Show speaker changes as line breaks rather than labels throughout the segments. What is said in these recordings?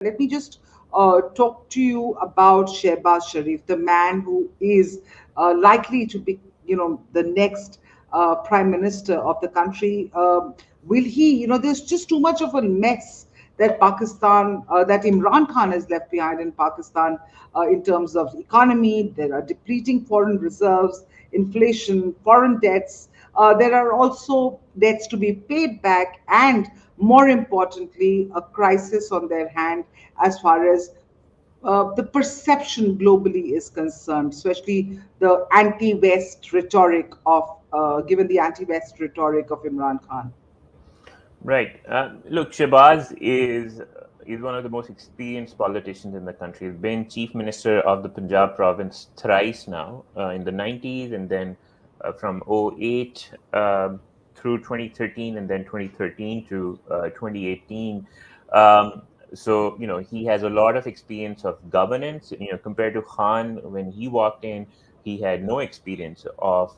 Let me just talk to you about Shehbaz Sharif, the man who is likely to be, the next prime minister of the country. Will he? There's just too much of a mess that Imran Khan has left behind in Pakistan in terms of economy. There are depleting foreign reserves, inflation, foreign debts. There are also debts to be paid back, and more importantly, a crisis on their hand as far as the perception globally is concerned, especially the anti-West rhetoric given the anti-West rhetoric of Imran Khan.
Right. Look, Shehbaz is one of the most experienced politicians in the country. He's been chief minister of the Punjab province thrice now, in the 90s, and then from '08 through 2013, and then 2013 to 2018. Um, so he has a lot of experience of governance. Compared to Khan, when he walked in, he had no experience of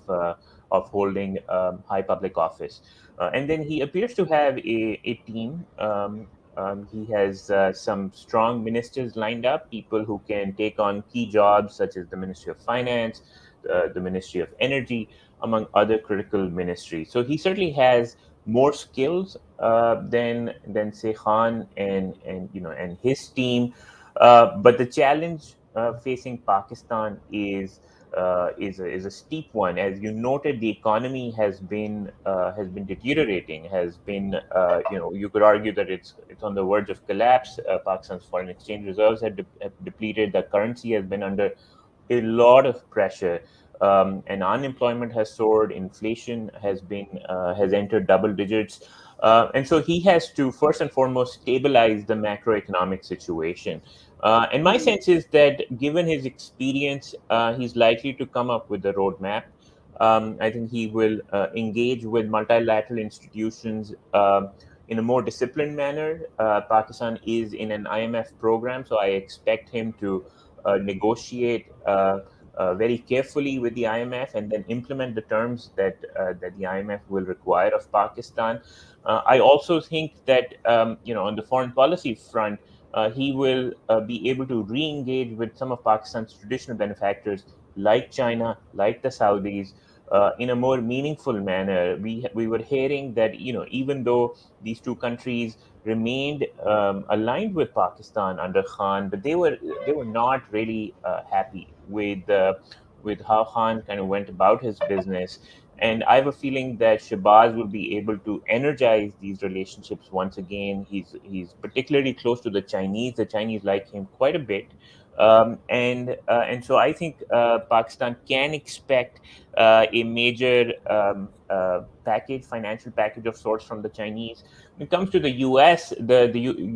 holding high public office. And then he appears to have a team. He has some strong ministers lined up, people who can take on key jobs such as the Ministry of Finance, the Ministry of Energy, among other critical ministries. So he certainly has more skills than say Khan and his team. But the challenge facing Pakistan is a steep one. As you noted, the economy has been deteriorating. Has been you could argue that it's on the verge of collapse. Pakistan's foreign exchange reserves have depleted. The currency has been under a lot of pressure, and unemployment has soared. Inflation has entered double digits, and so he has to first and foremost stabilize the macroeconomic situation. And my sense is that given his experience, he's likely to come up with a roadmap. I think he will engage with multilateral institutions in a more disciplined manner. Pakistan is in an IMF program, so I expect him to negotiate very carefully with the IMF and then implement the terms that the IMF will require of Pakistan. I also think that on the foreign policy front, he will be able to re-engage with some of Pakistan's traditional benefactors, like China, like the Saudis, in a more meaningful manner. We were hearing that even though these two countries remained aligned with Pakistan under Khan, but they were not really happy with how Khan kind of went about his business. And I have a feeling that Shehbaz will be able to energize these relationships once again. He's particularly close to the Chinese. The Chinese like him quite a bit, and so I think Pakistan can expect a major financial package of sorts from the Chinese. When it comes to the U.S., the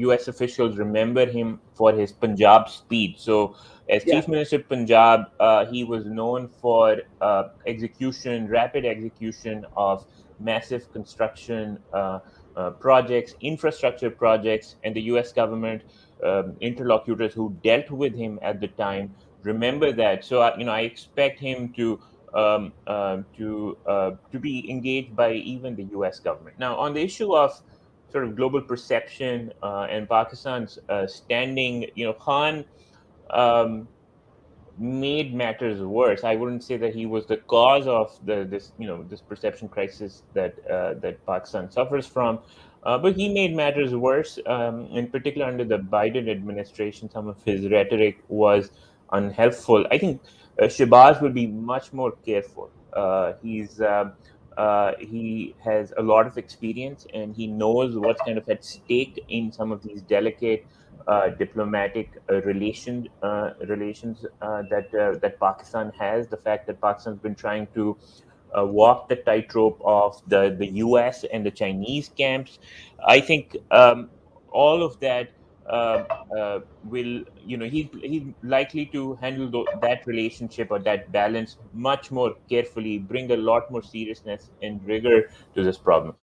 U.S. officials remember him for his Punjab speed. So, as
Yeah.
Chief Minister of Punjab, he was known for rapid execution of massive construction projects, infrastructure projects, and the U.S. government interlocutors who dealt with him at the time remember that. So, I expect him to be engaged by even the U.S. government. Now, on the issue of sort of global perception and Pakistan's standing, Khan um, made matters worse. I wouldn't say that he was the cause of this perception crisis that Pakistan suffers from, but he made matters worse. In particular, under the Biden administration, some of his rhetoric was unhelpful. I think Shehbaz will be much more careful. He has a lot of experience, and he knows what's kind of at stake in some of these delicate diplomatic relations that Pakistan has. The fact that Pakistan's been trying to walk the tightrope of the U.S. and the Chinese camps. I think all of that uh, will, he's likely to handle that relationship or that balance much more carefully, bring a lot more seriousness and rigor to this problem.